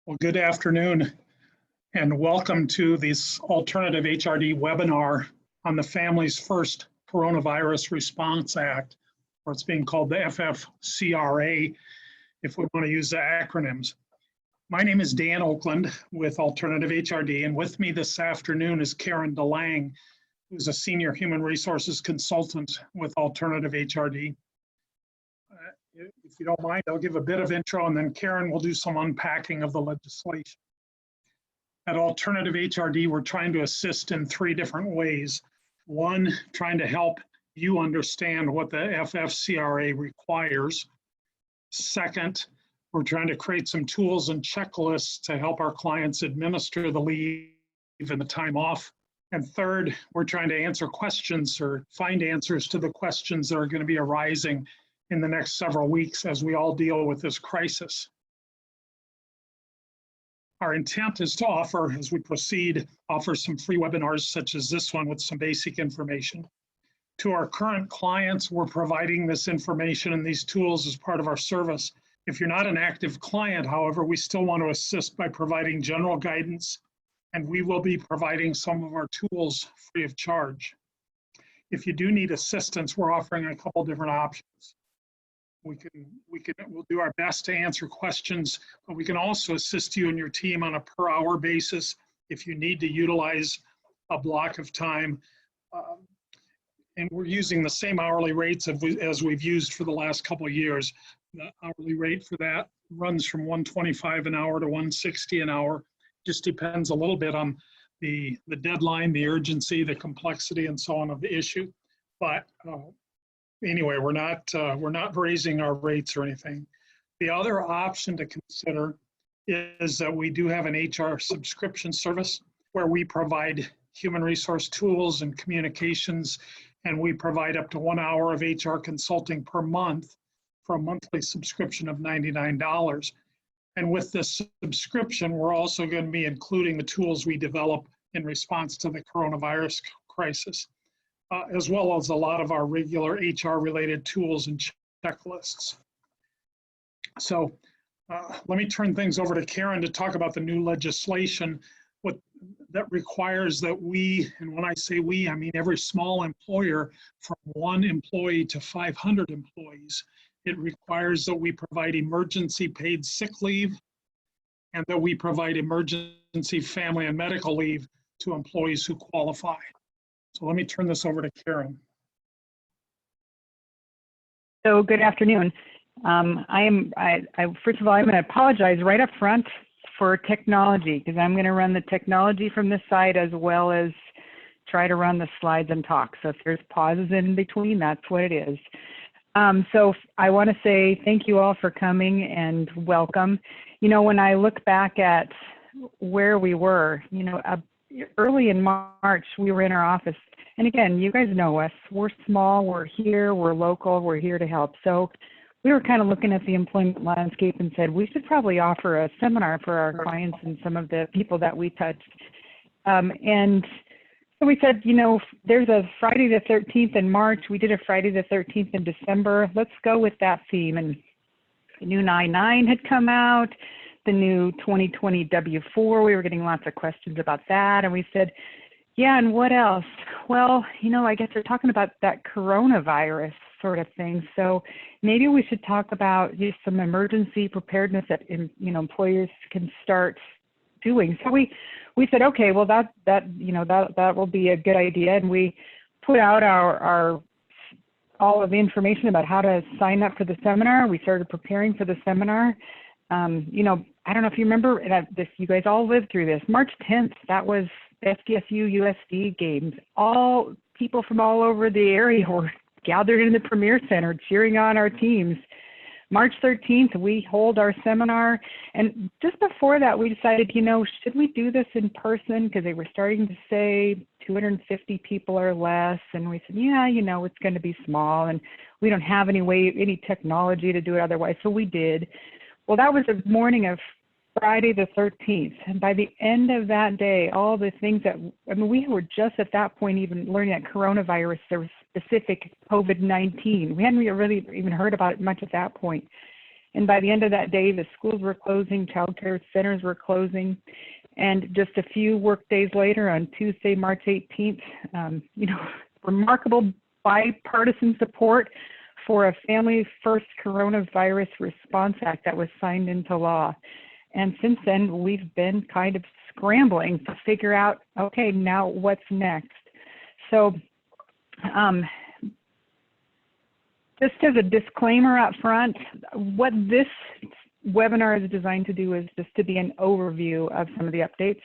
Well, good afternoon and welcome to this alternative HRD webinar on the Family's First Coronavirus Response Act, or it's being called the FFCRA, if we want to use the acronyms. My name is Dan Oakland with Alternative HRD, and with me this afternoon is Karen DeLang, who's a Senior Human Resources Consultant with Alternative HRD. If you don't mind, I'll give a bit of intro and then Karen will do some unpacking of the legislation. At Alternative HRD, we're trying to assist in three different ways. One, trying to help you understand what the FFCRA requires. Second, we're trying to create some tools and checklists to help our clients administer the leave and the time off. And third, we're trying to answer questions or find answers to the questions that are going to be arising in the next several weeks as we all deal with this crisis. Our intent is to offer, as we proceed, offer some free webinars such as this one with some basic information. To our current clients, we're providing this information and these tools as part of our service. If you're not an active client, however, we still want to assist by providing general guidance, and we will be providing some of our tools free of charge. If you do need assistance, we're offering a couple different options. We'll do our best to answer questions, but we can also assist you and your team on a per hour basis if you need to utilize a block of time. And we're using the same hourly rates as we've used for the last couple of years. The hourly rate for that runs from $125 an hour to $160 an hour. Just depends a little bit on the deadline, the urgency, the complexity, and so on of the issue. But anyway, we're not raising our rates or anything. The other option to consider is that we do have an HR subscription service where we provide human resource tools and communications, and we provide up to 1 hour of HR consulting per month for a monthly subscription of $99. And with this subscription, we're also going to be including the tools we develop in response to the coronavirus crisis, as well as a lot of our regular HR-related tools and checklists. So let me turn things over to Karen to talk about the new legislation that requires that we, and when I say we, I mean every small employer from 1 employee to 500 employees. It requires that we provide emergency paid sick leave and that we provide emergency family and medical leave to employees who qualify. So let me turn this over to Karen. So good afternoon. First of all, I'm going to apologize right up front for technology because I'm going to run the technology from this side as well as try to run the slides and talk. So if there's pauses in between, that's what it is. So I want to say thank you all for coming and welcome. You know, when I look back at where we were, you know, early in March, we were in our office. And again, you guys know us. We're small, we're here, we're local, we're here to help. So we were kind of looking at the employment landscape and said, we should probably offer a seminar for our clients and some of the people that we touched. And so we said, you know, there's a Friday the 13th in March. We did a Friday the 13th in December. Let's go with that theme. And the new 9-9 had come out. The new 2020 W4, we were getting lots of questions about that. And we said, yeah, and what else? Well, you know, I guess they're talking about that coronavirus sort of thing. So maybe we should talk about just some emergency preparedness that, you know, employers can start doing. So we said, okay, well, that will be a good idea. And we put out all of the information about how to sign up for the seminar. We started preparing for the seminar. You know, I don't know if you remember you guys all lived through this. March 10th, that was SDSU USD games. All people from all over the area were gathered in the Premier Center cheering on our teams. March 13th, we hold our seminar. And just before that, we decided, you know, should we do this in person? Because they were starting to say 250 people or less. And we said, yeah, you know, it's going to be small. And we don't have any technology to do it otherwise. So we did. Well, that was the morning of Friday the 13th. And by the end of that day, all the things that, I mean, we were just at that point even learning that coronavirus, there was specific COVID-19. We hadn't really even heard about it much at that point. And by the end of that day, the schools were closing, childcare centers were closing. And just a few work days later, on Tuesday, March 18th, remarkable bipartisan support for a Family First Coronavirus Response Act that was signed into law. And since then, we've been kind of scrambling to figure out, okay, now what's next? So just as a disclaimer up front, what this webinar is designed to do is just to be an overview of some of the updates.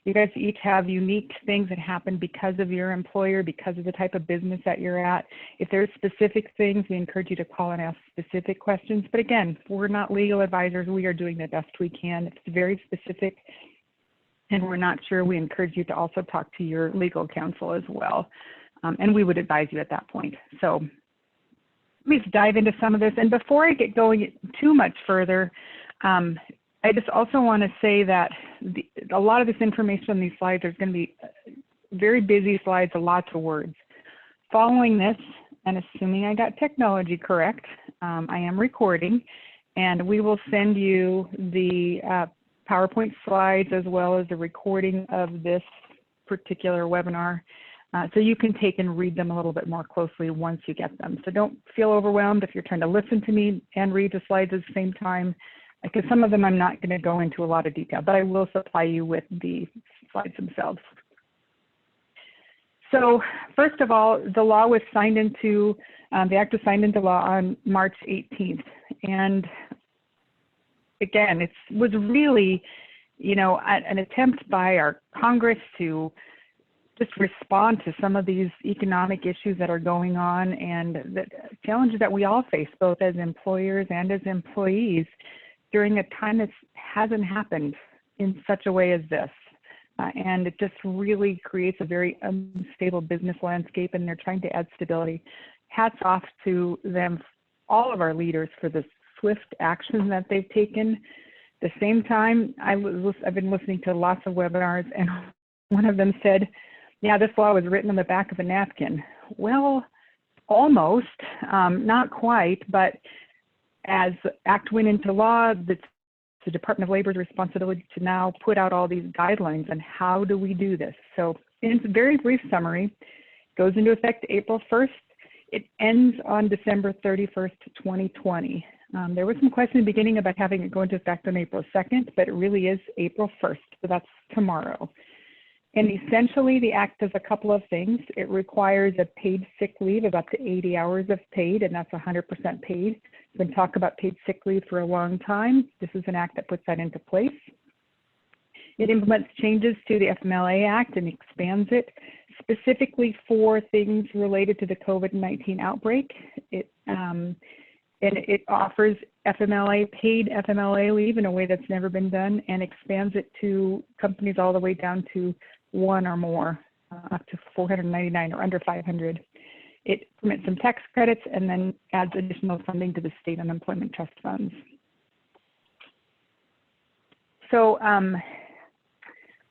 You guys each have unique things that happen because of your employer, because of the type of business that you're at. If there's specific things, we encourage you to call and ask specific questions. But again, we're not legal advisors. We are doing the best we can. It's very specific, and we're not sure. We encourage you to also talk to your legal counsel as well. And we would advise you at that point. So let me just dive into some of this. And before I get going too much further, I just also want to say that a lot of this information on these slides, there's going to be very busy slides, lots of words. Following this, and assuming I got technology correct, I am recording, and we will send you the PowerPoint slides as well as the recording of this particular webinar. So you can take and read them a little bit more closely once you get them. So don't feel overwhelmed if you're trying to listen to me and read the slides at the same time, because some of them I'm not going to go into a lot of detail, but I will supply you with the slides themselves. So first of all, the law was signed into, the act was signed into law on March 18th. And again, it was really, an attempt by our Congress to just respond to some of these economic issues that are going on and the challenges that we all face, both as employers and as employees, during a time that hasn't happened in such a way as this. And it just really creates a very unstable business landscape, and they're trying to add stability. Hats off to them, all of our leaders, for the swift action that they've taken. At the same time, I've been listening to lots of webinars, and one of them said, yeah, this law was written on the back of a napkin. Well, almost, not quite, but as Act went into law, the Department of Labor's responsibility to now put out all these guidelines on how do we do this. So in a very brief summary, it goes into effect April 1st. It ends on December 31st, 2020. There was some question in the beginning about having it go into effect on April 2nd, but it really is April 1st, so that's tomorrow. And essentially, the act does a couple of things. It requires a paid sick leave of up to 80 hours of paid, and that's 100% paid. We've been talking about paid sick leave for a long time. This is an act that puts that into place. It implements changes to the FMLA Act and expands it specifically for things related to the COVID-19 outbreak. And it offers FMLA, paid FMLA leave in a way that's never been done, and expands it to companies all the way down to one or more, up to 499 or under 500. It permits some tax credits and then adds additional funding to the state unemployment trust funds. So I'm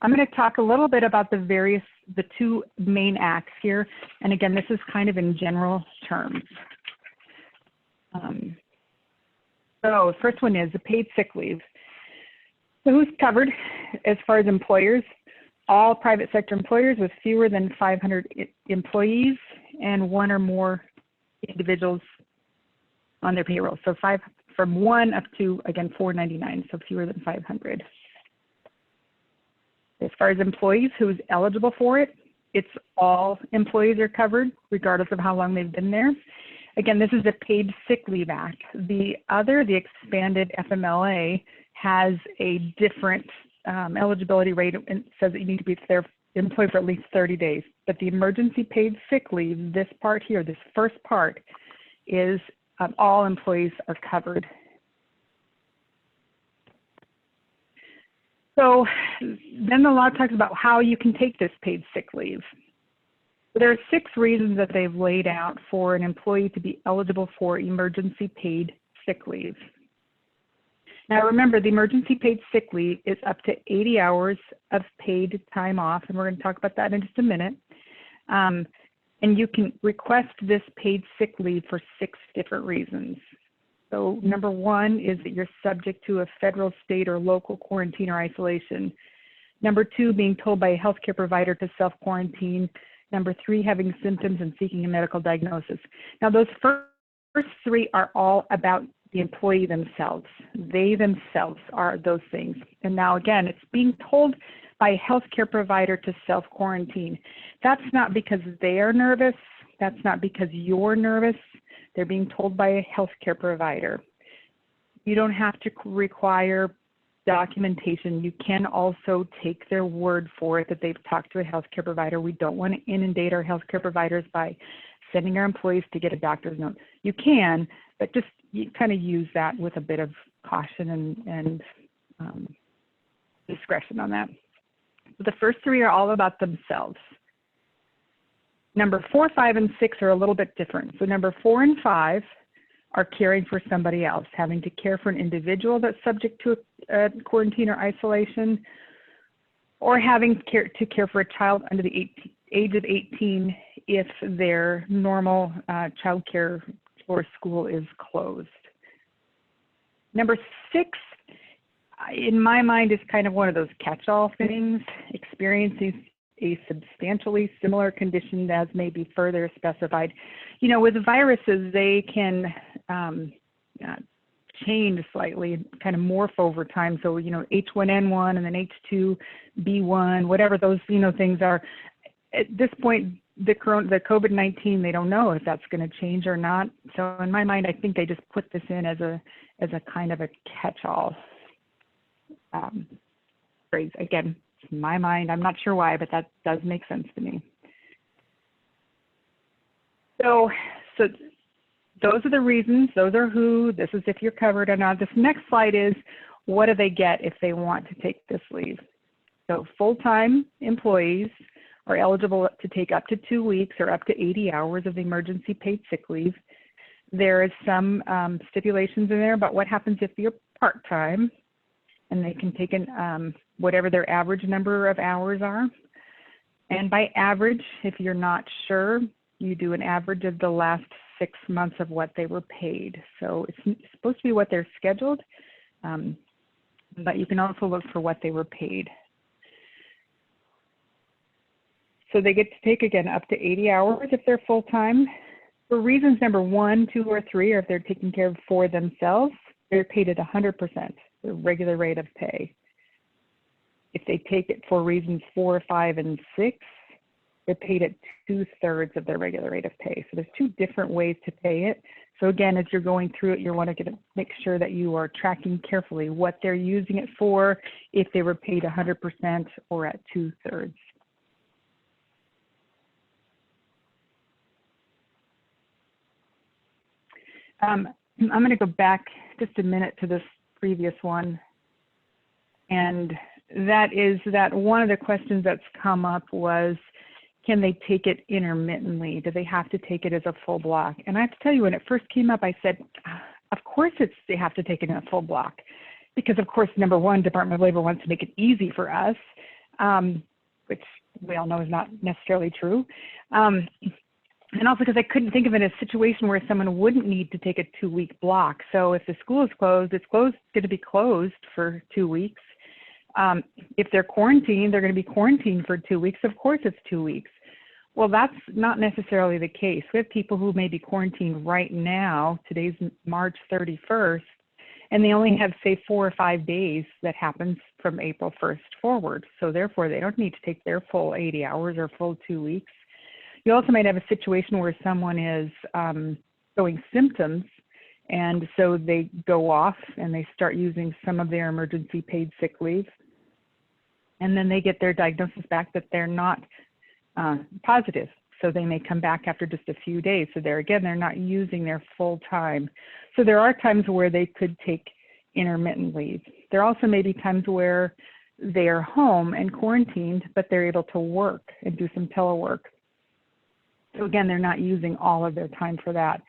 going to talk a little bit about the two main acts here. And again, this is kind of in general terms. So first one is the paid sick leave. So who's covered as far as employers? All private sector employers with fewer than 500 employees and one or more individuals on their payroll. So from 1 up to, again, 499, so fewer than 500. As far as employees who's eligible for it, it's all employees are covered regardless of how long they've been there. Again, this is a paid sick leave act. The expanded FMLA, has a different eligibility rate and says that you need to be employed for at least 30 days. But the emergency paid sick leave, this part here, this first part, is all employees are covered. So then the law talks about how you can take this paid sick leave. There are 6 reasons that they've laid out for an employee to be eligible for emergency paid sick leave. Now remember, the emergency paid sick leave is up to 80 hours of paid time off, and we're going to talk about that in just a minute. And you can request this paid sick leave for 6 different reasons. So number one is that you're subject to a federal, state, or local quarantine or isolation. Number two, being told by a healthcare provider to self-quarantine. Number three, having symptoms and seeking a medical diagnosis. Now, those first three are all about the employee themselves. They themselves are those things. And now, again, it's being told by a healthcare provider to self-quarantine. That's not because they are nervous. That's not because you're nervous. They're being told by a healthcare provider. You don't have to require documentation. You can also take their word for it that they've talked to a healthcare provider. We don't want to inundate our healthcare providers by sending our employees to get a doctor's note. You can, but just you kind of use that with a bit of caution and discretion on that. So the first three are all about themselves. Number 4, 5, and 6 are a little bit different. So number 4 and 5 are caring for somebody else, having to care for an individual that's subject to a quarantine or isolation, or having to care for a child under the age of 18 if their normal child care or school is closed. Number 6, in my mind, is kind of one of those catch-all things, experiencing a substantially similar condition as may be further specified. You know, with viruses, they can change slightly, kind of morph over time. So, you know, H1N1 and then H2B1, whatever those, you know, things are. At this point, the COVID-19, they don't know if that's going to change or not. So in my mind, I think they just put this in as a kind of a catch-all phrase. Again, in my mind, I'm not sure why, but that does make sense to me. So those are the reasons, those are who, this is if you're covered or not. This next slide is what do they get if they want to take this leave. So full-time employees are eligible to take up to 2 weeks or up to 80 hours of emergency paid sick leave. There is some stipulations in there about what happens if you're part-time, and they can take in whatever their average number of hours are. And by average, if you're not sure, you do an average of the last 6 months of what they were paid. So it's supposed to be what they're scheduled, but you can also look for what they were paid. So they get to take, again, up to 80 hours if they're full-time. For reasons number 1, 2, or 3, or if they're taking care of for themselves, they're paid at 100%, the regular rate of pay. If they take it for reasons 4, 5, and 6, they're paid at 2/3 of their regular rate of pay. So there's 2 different ways to pay it. So again, as you're going through it, you want to make sure that you are tracking carefully what they're using it for, if they were paid 100% or at 2/3. I'm going to go back just a minute to this previous one. And that is that one of the questions that's come up was, can they take it intermittently? Do they have to take it as a full block? And I have to tell you, when it first came up, I said, of course they have to take it in a full block. Because of course, number 1, Department of Labor wants to make it easy for us, which we all know is not necessarily true. And also because I couldn't think of it in a situation where someone wouldn't need to take a 2-week block. So if the school is closed, it's going to be closed for 2 weeks. If they're quarantined, they're going to be quarantined for 2 weeks. Of course, it's 2 weeks. Well, that's not necessarily the case. We have people who may be quarantined right now. Today's March 31st, and they only have, say, 4 or 5 days that happens from April 1st forward. So therefore, they don't need to take their full 80 hours or full 2 weeks. You also might have a situation where someone is showing symptoms, and so they go off and they start using some of their emergency paid sick leave. And then they get their diagnosis back that they're not positive. So they may come back after just a few days. So they're not using their full time. So there are times where they could take intermittent leave. There also may be times where they are home and quarantined, but they're able to work and do some telework. So again, they're not using all of their time for that.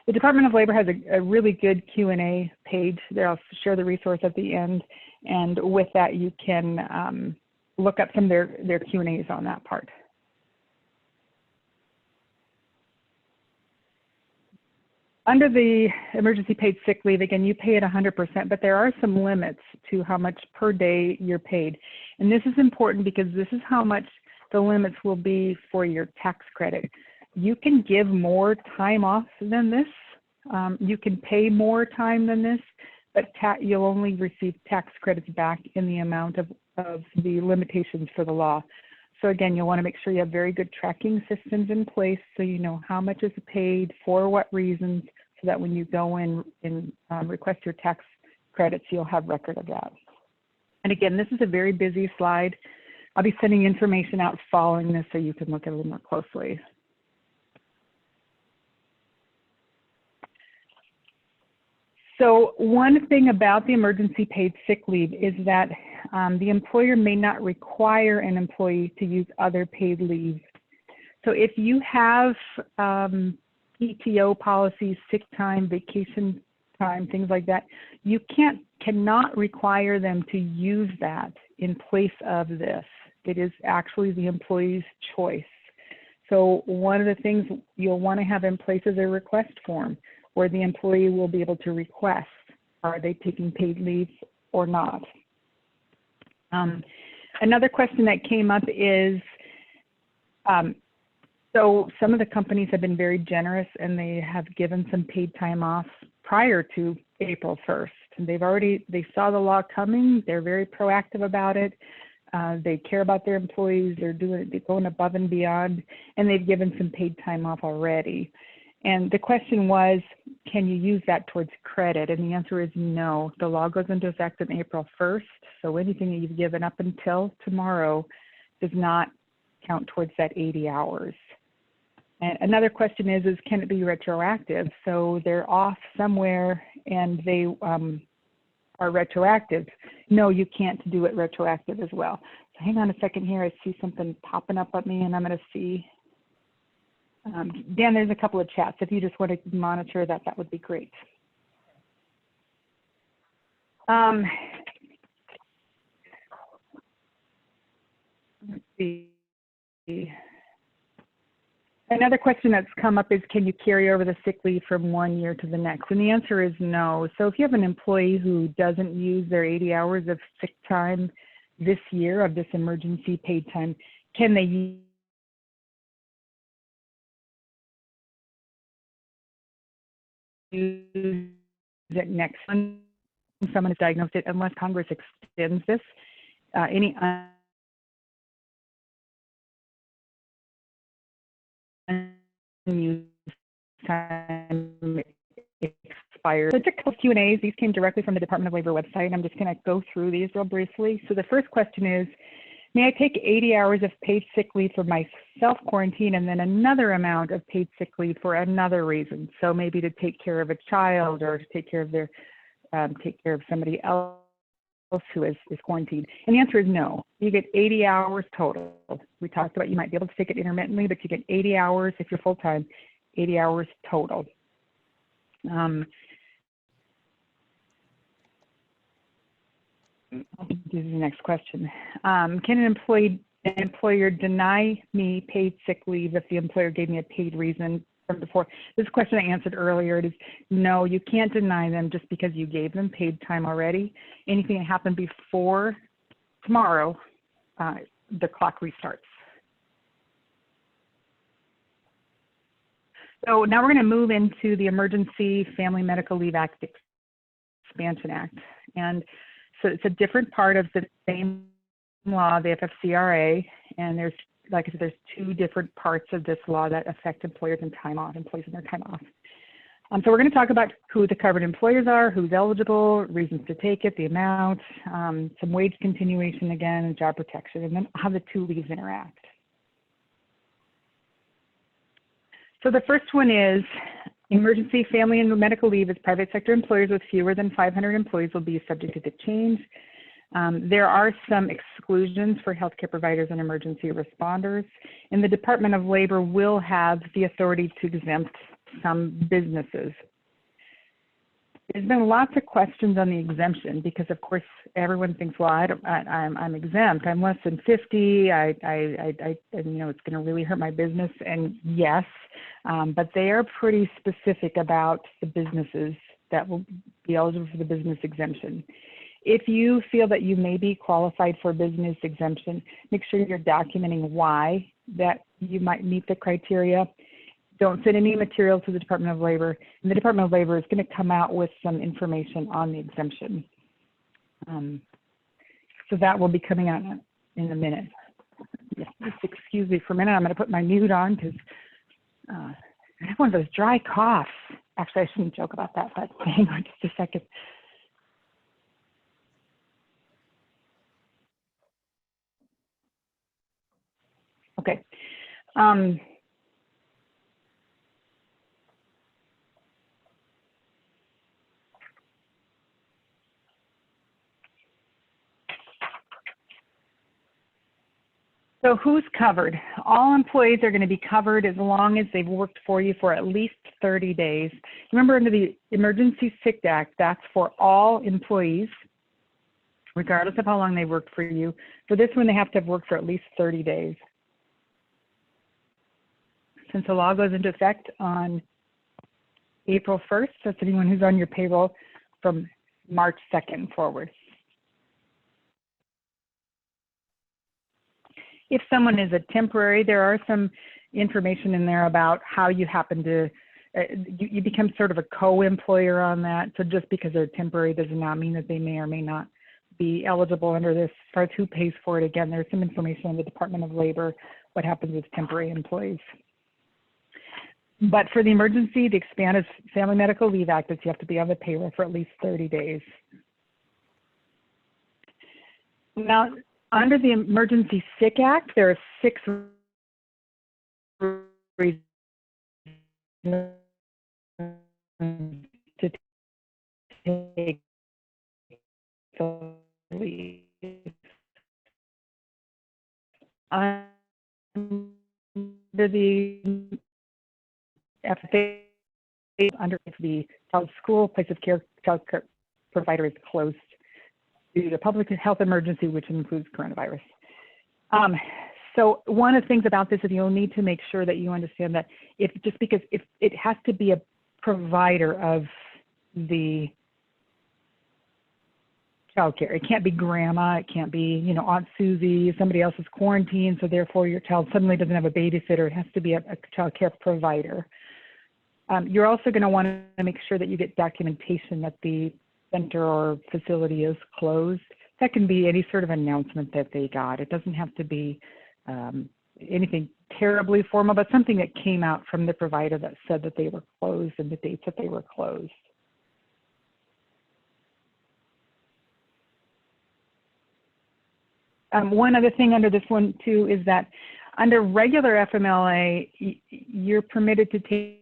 The Department of Labor has a really good Q&A page there. I'll share the resource at the end. And with that, you can look up some of their Q&As on that part. under the emergency paid sick leave, again, you pay it 100%, but there are some limits to how much per day you're paid. And this is important because this is how much the limits will be for your tax credit. You can give more time off than this. You can pay more time than this, but you'll only receive tax credits back in the amount of the limitations for the law. So again, you'll want to make sure you have very good tracking systems in place so you know how much is paid, for what reasons, so that when you go in and request your tax credits, you'll have record of that. And again, this is a very busy slide. I'll be sending information out following this so you can look at it a little more closely. So one thing about the emergency paid sick leave is that the employer may not require an employee to use other paid leave. So if you have PTO policies, sick time, vacation time, things like that, you cannot require them to use that in place of this. It is actually the employee's choice. So one of the things you'll want to have in place is a request form where the employee will be able to request, are they taking paid leave or not? Another question that came up is, so some of the companies have been very generous and they have given some paid time off prior to April 1st. And they saw the law coming, they're very proactive about it. They care about their employees, they're going above and beyond, and they've given some paid time off already. And the question was, can you use that towards credit? And the answer is no. The law goes into effect on April 1st, so anything that you've given up until tomorrow does not count towards that 80 hours. And another question is can it be retroactive? So they're off somewhere and they are retroactive. No, you can't do it retroactive as well. So hang on a second here. I see something popping up at me and I'm going to see. Dan, there's a couple of chats. If you just want to monitor that, that would be great. Let's see. Another question that's come up is, can you carry over the sick leave from one year to the next? And the answer is no. So if you have an employee who doesn't use their 80 hours of sick time this year, of this emergency paid time, can they use it next when someone is diagnosed it, unless Congress extends this? Any unused time expires. So I took a couple of Q&As. These came directly from the Department of Labor website. I'm just going to go through these real briefly. So the first question is, may I take 80 hours of paid sick leave for my self-quarantine and then another amount of paid sick leave for another reason? So maybe to take care of a child or to take care of somebody else who is quarantined. And the answer is no. You get 80 hours total. We talked about you might be able to take it intermittently, but you get 80 hours if you're full-time, 80 hours total. This is the next question. Can an employer deny me paid sick leave if the employer gave me a paid reason from before? This question I answered earlier. It is no, you can't deny them just because you gave them paid time already. Anything that happened before tomorrow, the clock restarts. So now we're going to move into the Emergency Family Medical Leave Act Expansion Act. And so it's a different part of the same law, the FFCRA, and there's, like I said, there's two different parts of this law that affect employers and time off, employees and their time off. So we're going to talk about who the covered employers are, who's eligible, reasons to take it, the amount, some wage continuation again, and job protection, and then how the two leaves interact. So the first one is emergency family and medical leave is private sector employers with fewer than 500 employees will be subject to the change. There are some exclusions for healthcare providers and emergency responders, and the Department of Labor will have the authority to exempt some businesses. There's been lots of questions on the exemption because, of course, everyone thinks, well, I'm exempt. I'm less than 50. And, it's going to really hurt my business. And yes, but they are pretty specific about the businesses that will be eligible for the business exemption. If you feel that you may be qualified for business exemption, make sure you're documenting why that you might meet the criteria. Don't send any material to the Department of Labor, and the Department of Labor is going to come out with some information on the exemption. So that will be coming out in a minute. Yeah, just excuse me for a minute. I'm going to put my mute on because I have one of those dry coughs. Actually, I shouldn't joke about that, but hang on just a second. Okay. So who's covered? All employees are going to be covered as long as they've worked for you for at least 30 days. Remember, under the Emergency Sick Act, that's for all employees, regardless of how long they worked for you. For this one, they have to have worked for at least 30 days. Since the law goes into effect on April 1st, that's anyone who's on your payroll from March 2nd forward. If someone is a temporary, there are some information in there about how you happen to, you become sort of a co-employer on that. So just because they're temporary does not mean that they may or may not be eligible under this. As far as who pays for it, again, there's some information in the Department of Labor, what happens with temporary employees. But for the emergency, the expanded Family Medical Leave Act, you have to be on the payroll for at least 30 days. Now, under the Emergency Sick Act, there are 6 reasons to take the leave. Under the FFA, under the child school, place of care, child care provider is closed due to public health emergency, which includes coronavirus. So one of the things about this is you'll need to make sure that you understand that if it has to be a provider of the child care. It can't be grandma, it can't be, Aunt Susie, somebody else is quarantined, so therefore your child suddenly doesn't have a babysitter. It has to be a child care provider. You're also going to want to make sure that you get documentation that the center or facility is closed. That can be any sort of announcement that they got. It doesn't have to be anything terribly formal, but something that came out from the provider that said that they were closed and the dates that they were closed. One other thing under this one too is that under regular FMLA, you're permitted to take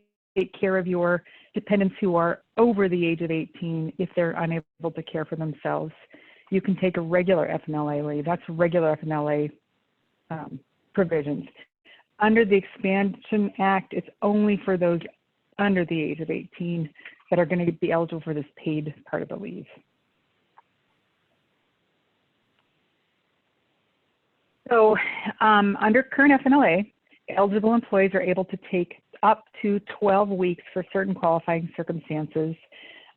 care of your dependents who are over the age of 18 if they're unable to care for themselves. You can take a regular FMLA leave. That's regular FMLA provisions. Under the Expansion Act, it's only for those under the age of 18 that are going to be eligible for this paid part of the leave. So under current FMLA, eligible employees are able to take up to 12 weeks for certain qualifying circumstances.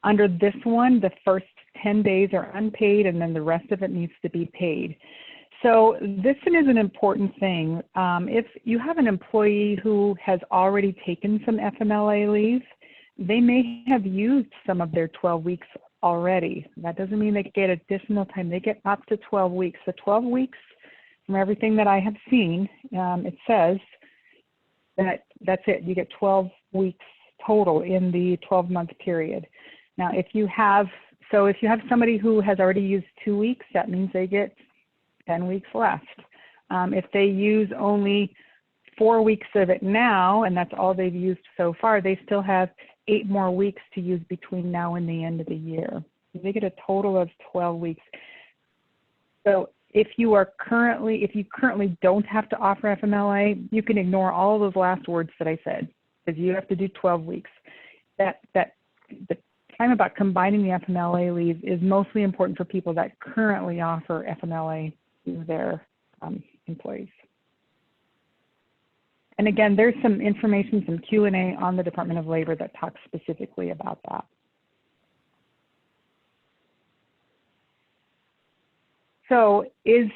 Under this one, the first 10 days are unpaid and then the rest of it needs to be paid. So this is an important thing. If you have an employee who has already taken some FMLA leave, they may have used some of their 12 weeks already. That doesn't mean they get additional time. They get up to 12 weeks. So 12 weeks, from everything that I have seen, it says that that's it. You get 12 weeks total in the 12-month period. Now, if you have somebody who has already used 2 weeks, that means they get 10 weeks left. If they use only 4 weeks of it now, and that's all they've used so far, they still have 8 more weeks to use between now and the end of the year. They get a total of 12 weeks. So if you currently don't have to offer FMLA, you can ignore all of those last words that I said, because you have to do 12 weeks. The time about combining the FMLA leave is mostly important for people that currently offer FMLA to their employees. And again, there's some information, some Q&A on the Department of Labor that talks specifically about that. So is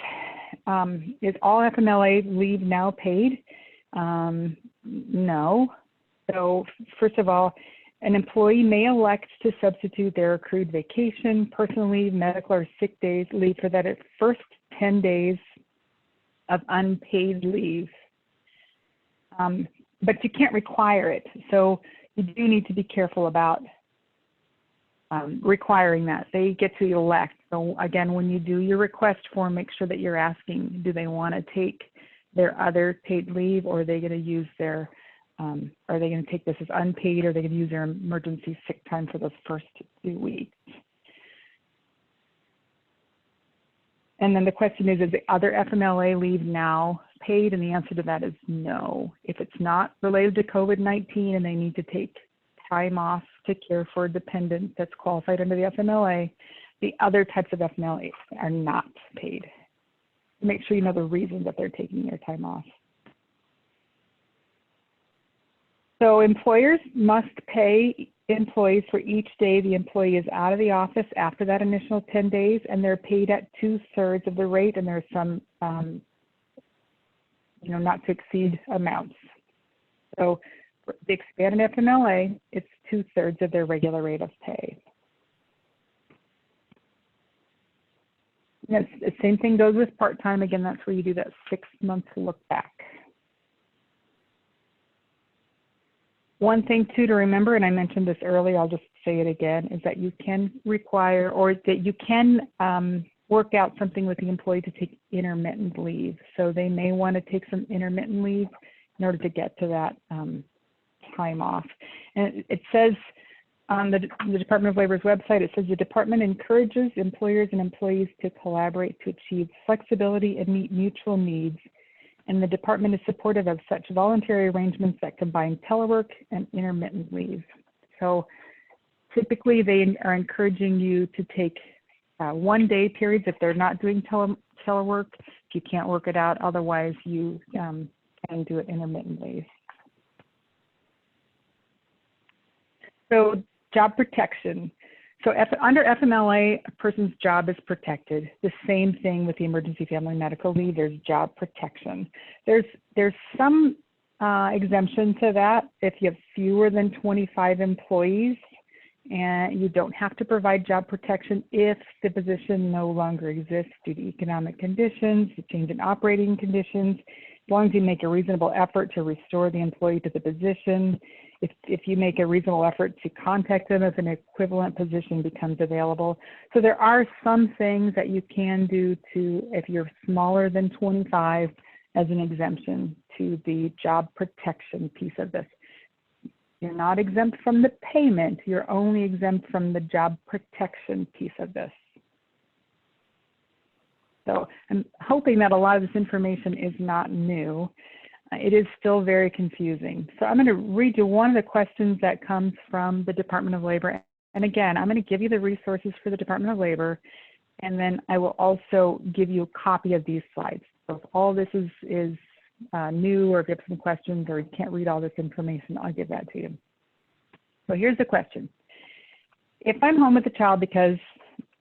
all FMLA leave now paid? No. So first of all, an employee may elect to substitute their accrued vacation, personal leave, medical or sick days leave for that first 10 days of unpaid leave. But you can't require it. So you do need to be careful about requiring that. They get to elect. So again, when you do your request form, make sure that you're asking, do they want to take their other paid leave, or are they going to use their, are they going to take this as unpaid, or are they going to use their emergency sick time for those first 2 weeks? And then the question is the other FMLA leave now paid? And the answer to that is no. If it's not related to COVID-19 and they need to take time off to care for a dependent that's qualified under the FMLA, the other types of FMLA are not paid. Make sure you know the reason that they're taking their time off. So employers must pay employees for each day the employee is out of the office after that initial 10 days, and they're paid at 2/3 of the rate, and there's some not to exceed amounts. So for the expanded FMLA, it's 2/3 of their regular rate of pay. And the same thing goes with part-time. Again, that's where you do that 6-month look back. One thing too to remember, and I mentioned this earlier, I'll just say it again, is that you can require, or that you can work out something with the employee to take intermittent leave. So they may want to take some intermittent leave in order to get to that time off. And it says on the Department of Labor's website, it says the department encourages employers and employees to collaborate to achieve flexibility and meet mutual needs. And the department is supportive of such voluntary arrangements that combine telework and intermittent leave. So typically they are encouraging you to take 1-day periods if they're not doing telework. If you can't work it out, otherwise you can do it intermittently. So job protection. So under FMLA, a person's job is protected. The same thing with the emergency family medical leave, there's job protection. There's some exemption to that if you have fewer than 25 employees, and you don't have to provide job protection if the position no longer exists due to economic conditions, a change in operating conditions, as long as you make a reasonable effort to restore the employee to the position. If you make a reasonable effort to contact them if an equivalent position becomes available. So there are some things that you can do to, if you're smaller than 25, as an exemption to the job protection piece of this. You're not exempt from the payment, you're only exempt from the job protection piece of this. So I'm hoping that a lot of this information is not new. It is still very confusing. So I'm going to read you one of the questions that comes from the Department of Labor. And again, I'm going to give you the resources for the Department of Labor, and then I will also give you a copy of these slides. So if all this is new, or if you have some questions, or you can't read all this information, I'll give that to you. So here's the question. If I'm home with a child because,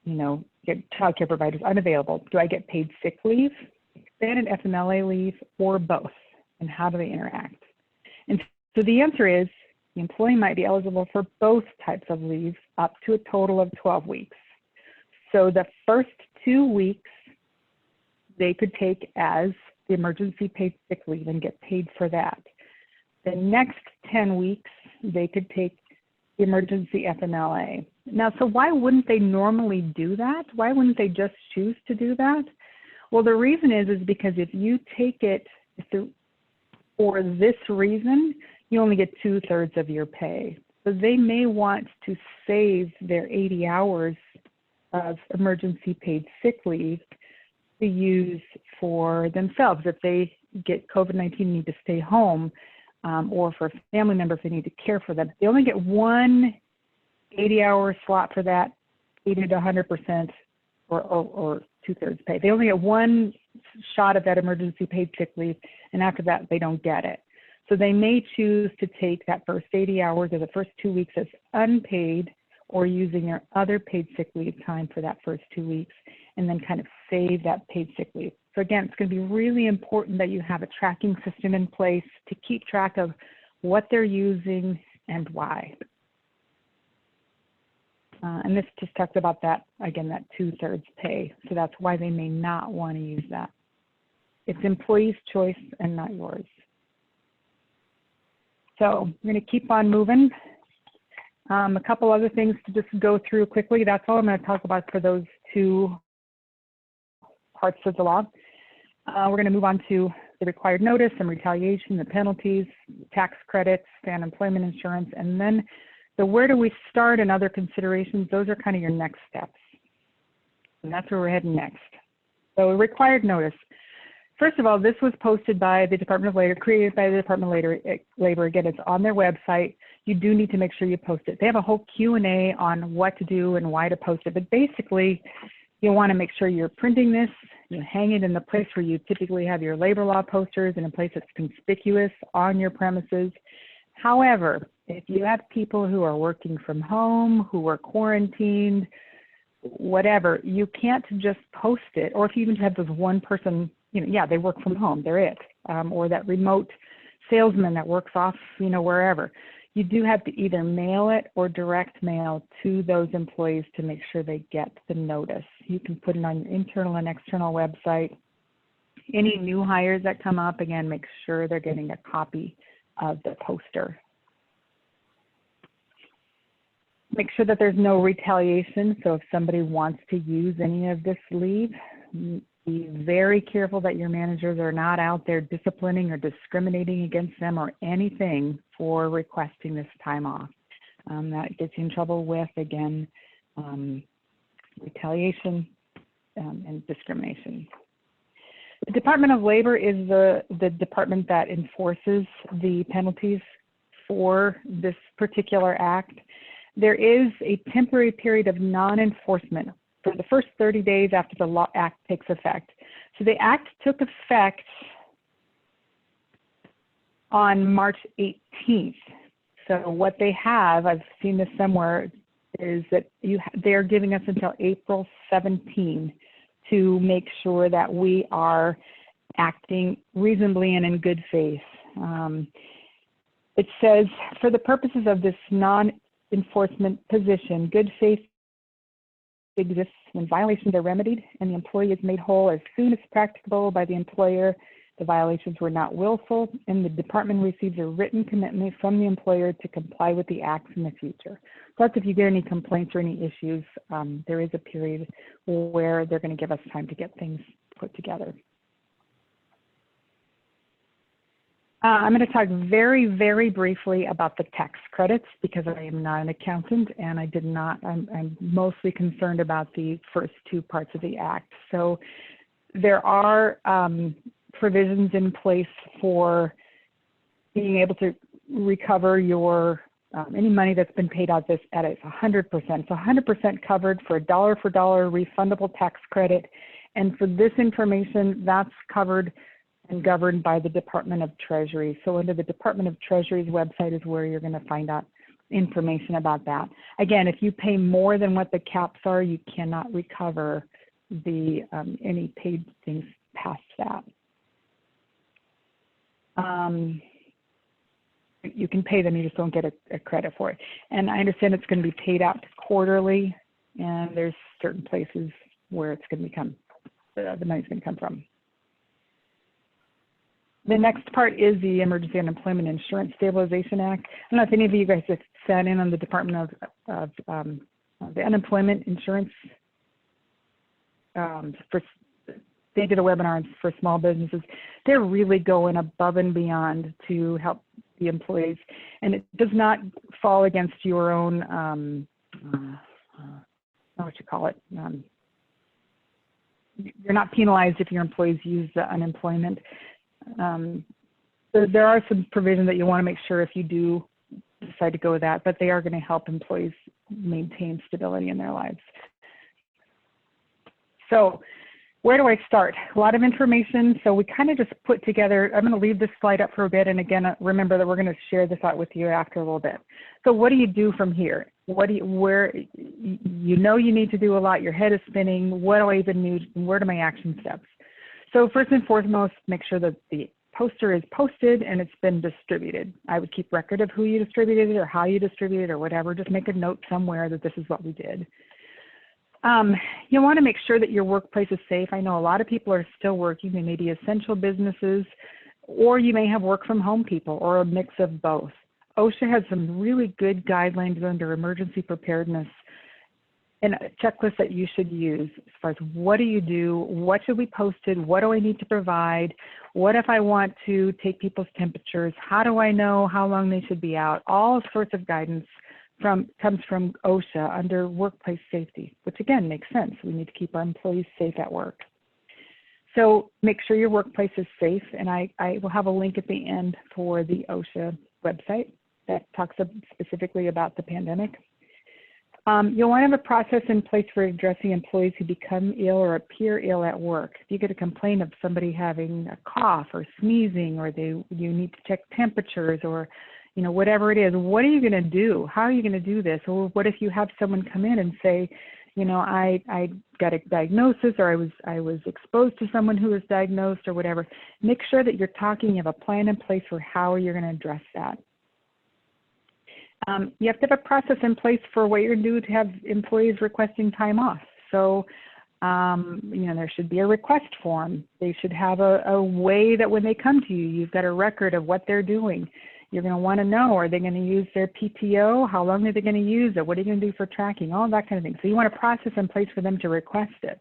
your child care provider is unavailable, do I get paid sick leave, expanded FMLA leave, or both? And how do they interact? And so the answer is the employee might be eligible for both types of leave up to a total of 12 weeks. So the first 2 weeks they could take as the emergency paid sick leave and get paid for that. The next 10 weeks they could take the emergency FMLA. Now, so why wouldn't they normally do that? Why wouldn't they just choose to do that? Well, the reason is because if you take it for this reason, you only get 2/3 of your pay. So they may want to save their 80 hours of emergency paid sick leave to use for themselves. If they get COVID-19 and need to stay home, or for a family member if they need to care for them. They only get one 80-hour slot for that, 80 to 100% or 2/3 pay. They only get one shot at that emergency paid sick leave, and after that, they don't get it. So they may choose to take that first 80 hours or the first 2 weeks as unpaid, or using their other paid sick leave time for that first 2 weeks, and then kind of save that paid sick leave. So again, it's going to be really important that you have a tracking system in place to keep track of what they're using and why. And this just talks about that, again, that 2/3 pay. So that's why they may not want to use that. It's employee's choice and not yours. So we're going to keep on moving. A couple other things to just go through quickly. That's all I'm going to talk about for those two parts of the law. We're going to move on to the required notice and retaliation, the penalties, tax credits, the unemployment insurance, and then the where do we start and other considerations. Those are kind of your next steps. And that's where we're heading next. So required notice. First of all, this was posted by the Department of Labor, created by the Department of Labor. Again, it's on their website. You do need to make sure you post it. They have a whole Q&A on what to do and why to post it. But basically, you want to make sure you're printing this, you hang it in the place where you typically have your labor law posters, in a place that's conspicuous on your premises. However, if you have people who are working from home, who are quarantined, whatever, you can't just post it. Or if you even have this one person, yeah, they work from home, they're it. Or that remote salesman that works off, wherever. You do have to either mail it or direct mail to those employees to make sure they get the notice. You can put it on your internal and external website. Any new hires that come up, again, make sure they're getting a copy of the poster. Make sure that there's no retaliation. So if somebody wants to use any of this leave, be very careful that your managers are not out there disciplining or discriminating against them or anything for requesting this time off. That gets you in trouble with, again, retaliation and discrimination. The Department of Labor is the department that enforces the penalties for this particular act. There is a temporary period of non-enforcement for the first 30 days after the law act takes effect. So the act took effect on March 18th. So what they have, I've seen this somewhere, is that they're giving us until April 17 to make sure that we are acting reasonably and in good faith. It says, for the purposes of this non-enforcement position, good faith exists when violations are remedied and the employee is made whole as soon as practicable by the employer. The violations were not willful, and the department receives a written commitment from the employer to comply with the acts in the future. Plus, if you get any complaints or any issues, there is a period where they're going to give us time to get things put together. I'm going to talk very, very briefly about the tax credits because I am not an accountant and I'm mostly concerned about the first two parts of the act. So there are provisions in place for being able to recover your any money that's been paid out at 100%. So 100% covered for dollar refundable tax credit. And for this information, that's covered and governed by the Department of Treasury. So under the Department of Treasury's website is where you're going to find out information about that. Again, if you pay more than what the caps are, you cannot recover the any paid things past that. You can pay them, you just don't get a credit for it. And I understand it's going to be paid out quarterly, and there's certain places where it's going to become, the money's going to come from. The next part is the Emergency Unemployment Insurance Stabilization Act. I don't know if any of you guys have sat in on the Department of the Unemployment Insurance. They did a webinar for small businesses. They're really going above and beyond to help the employees, and it does not fall against your own, what you call it. You're not penalized if your employees use the unemployment. So there are some provisions that you want to make sure if you do decide to go with that, but they are going to help employees maintain stability in their lives. So where do I start? A lot of information. So we kind of just put together, I'm going to leave this slide up for a bit. And again, remember that we're going to share this out with you after a little bit. So what do you do from here? You know you need to do a lot. Your head is spinning. What do I even need? Where are my action steps? So first and foremost, make sure that the poster is posted and it's been distributed. I would keep record of who you distributed it or how you distributed it or whatever. Just make a note somewhere that this is what we did. You want to make sure that your workplace is safe. I know a lot of people are still working. They may be essential businesses, or you may have work from home people, or a mix of both. OSHA has some really good guidelines under emergency preparedness and a checklist that you should use as far as what do you do, what should be posted, what do I need to provide, what if I want to take people's temperatures, how do I know how long they should be out, all sorts of guidance comes from OSHA under workplace safety, which again makes sense. We need to keep our employees safe at work. So make sure your workplace is safe, and I will have a link at the end for the OSHA website that talks specifically about the pandemic. You'll want to have a process in place for addressing employees who become ill or appear ill at work. If you get a complaint of somebody having a cough or sneezing, or you need to check temperatures, or whatever it is, what are you going to do? How are you going to do this? Or what if you have someone come in and say, I got a diagnosis, or I was exposed to someone who was diagnosed, or whatever. Make sure that you're talking, you have a plan in place for how you're going to address that. You have to have a process in place for what you're going to do to have employees requesting time off. So, there should be a request form. They should have a way that when they come to you, you've got a record of what they're doing. You're going to want to know, are they going to use their PTO? How long are they going to use it? What are you going to do for tracking? All that kind of thing. So you want a process in place for them to request it.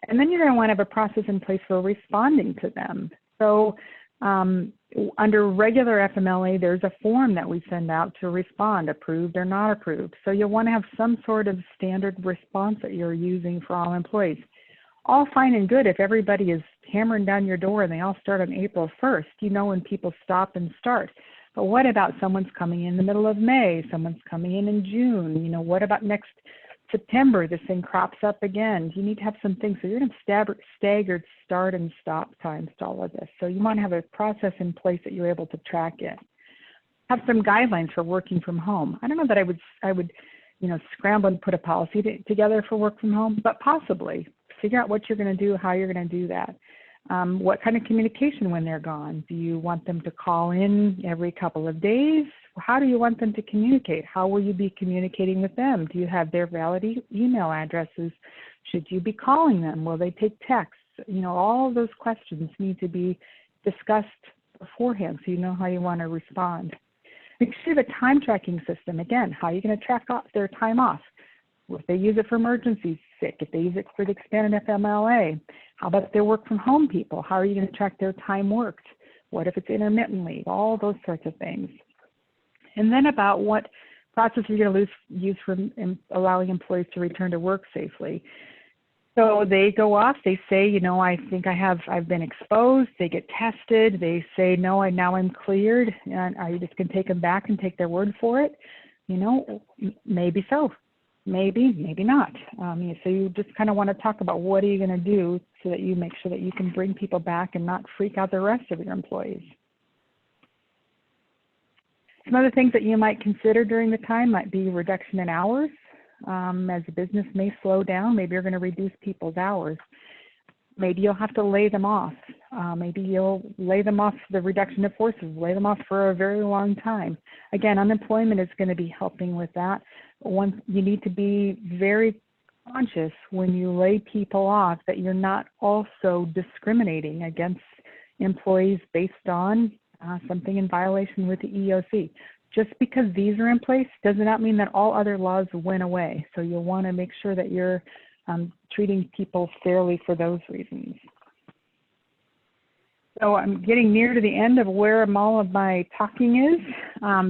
And then you're going to want to have a process in place for responding to them. So under regular FMLA, there's a form that we send out to respond, approved or not approved. So you'll want to have some sort of standard response that you're using for all employees. All fine and good if everybody is hammering down your door and they all start on April 1st, when people stop and start. But what about someone's coming in the middle of May, someone's coming in June, what about next September, this thing crops up again? You need to have some things, so you're going to have staggered start and stop times to all of this. So you want to have a process in place that you're able to track it. Have some guidelines for working from home. I don't know that I would scramble and put a policy together for work from home, but possibly. Figure out what you're going to do, how you're going to do that. What kind of communication when they're gone? Do you want them to call in every couple of days? How do you want them to communicate? How will you be communicating with them? Do you have their valid email addresses? Should you be calling them? Will they take texts? All of those questions need to be discussed beforehand so you know how you want to respond. Make sure the time tracking system, again, how are you going to track off their time off? If they use it for emergencies, sick, if they use it for the expanded FMLA, how about their work from home people? How are you going to track their time worked? What if it's intermittently? All those sorts of things. And then about what process you're going to use for allowing employees to return to work safely. So they go off, they say, I think I've been exposed. They get tested. They say, no, now I'm cleared. And are you just going to take them back and take their word for it? Maybe so. Maybe not. So you just kind of want to talk about what are you going to do so that you make sure that you can bring people back and not freak out the rest of your employees. Some other things that you might consider during the time might be reduction in hours. As a business may slow down, maybe you're going to reduce people's hours. Maybe you'll have to lay them off. Maybe you'll lay them off, the reduction of forces, lay them off for a very long time. Again, unemployment is going to be helping with that. You need to be very conscious when you lay people off that you're not also discriminating against employees based on something in violation with the EEOC. Just because these are in place does not mean that all other laws went away. So you'll want to make sure that you're treating people fairly for those reasons. So I'm getting near to the end of where all of my talking is.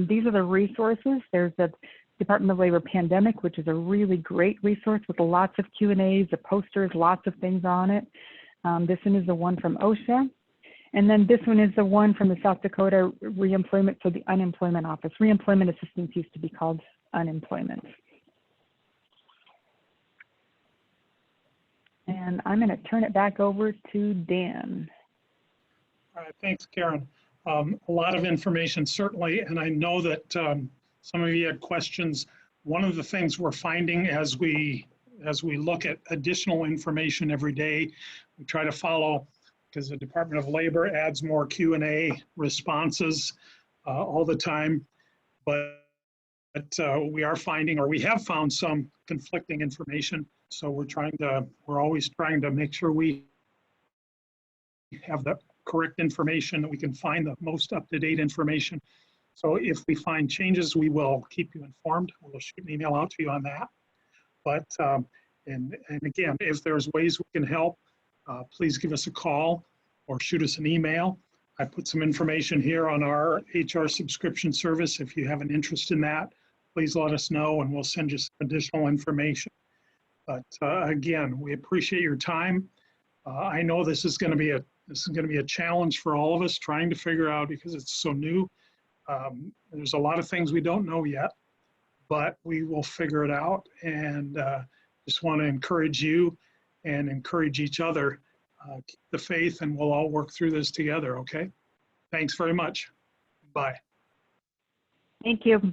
These are the resources. There's the Department of Labor Pandemic, which is a really great resource with lots of Q&As, the posters, lots of things on it. This one is the one from OSHA. And then this one is the one from the South Dakota reemployment, so the unemployment office. Reemployment assistance used to be called unemployment. And I'm going to turn it back over to Dan. All right, thanks, Karen. A lot of information, certainly, and I know that some of you had questions. One of the things we're finding as we look at additional information every day, we try to follow, because the Department of Labor adds more Q&A responses all the time, but we are finding, or we have found, some conflicting information. So we're always trying to make sure we have the correct information, that we can find the most up-to-date information. So if we find changes, we will keep you informed. We'll shoot an email out to you on that. But, and again, if there's ways we can help, please give us a call or shoot us an email. I put some information here on our HR subscription service. If you have an interest in that, please let us know and we'll send you some additional information. But again, we appreciate your time. I know this is going to be a challenge for all of us, trying to figure out, because it's so new. There's a lot of things we don't know yet, but we will figure it out. And just want to encourage you and encourage each other. Keep the faith, and we'll all work through this together. Okay. Thanks very much. Bye. Thank you.